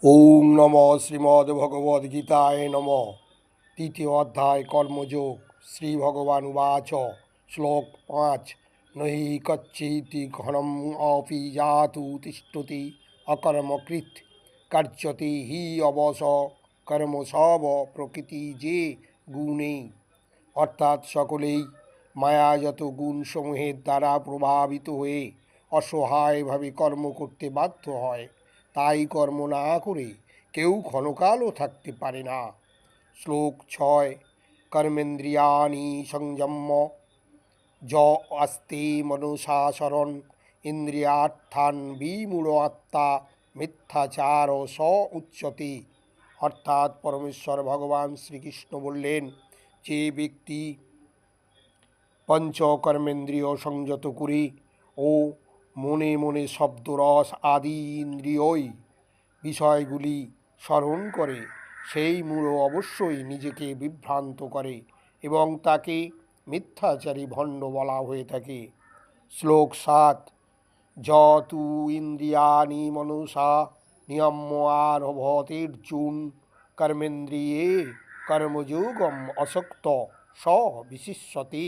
ওম নম শ্রীমদ্ভগবদ্গীতায় নম। তৃতীয় অধ্যায় কর্মযোগ। শ্রী ভগবান উবাচ। শ্লোক 5। নহি কচ্চিতি ঘনম অপি জাতু তিষ্ঠতি অকর্মকৃৎ কার্যতে হি অবশ কর্ম সব প্রকৃতি যে গুণে। অর্থাৎ সকলেই মায়াজাত গুণসমূহের দ্বারা প্রভাবিত হয়ে অসহায়ভাবে কর্ম করতে বাধ্য হয়। তাই কর্ম না করে কেউ ক্ষণকালও থাকতে পারে না। শ্লোক 6। কর্মেন্দ্রিয়াণি সংযম্য য আস্তে মনুষাসরণ ইন্দ্রিয়ার্থান বিমূঢ় আত্মা মিথ্যাচার স উচ্যতে। অর্থাৎ পরমেশ্বর ভগবান শ্রীকৃষ্ণ বললেন, যে ব্যক্তি পঞ্চকর্মেন্দ্রিয় সংযত করে ও মনে মনে শব্দরস আদি ইন্দ্রিয়ই বিষয়গুলি স্মরণ করে, সেই মূঢ় অবশ্যই নিজেকে বিভ্রান্ত করে এবং তাকে মিথ্যাচারী ভণ্ড বলা হয়ে থাকে। শ্লোক 7। যতু ইন্দ্রিয়াণি মনুষা নিয়ম্য আরভতের্জুন কর্মেন্দ্রিয়ে কর্মযোগম অসক্ত স বিশিষ্যতে।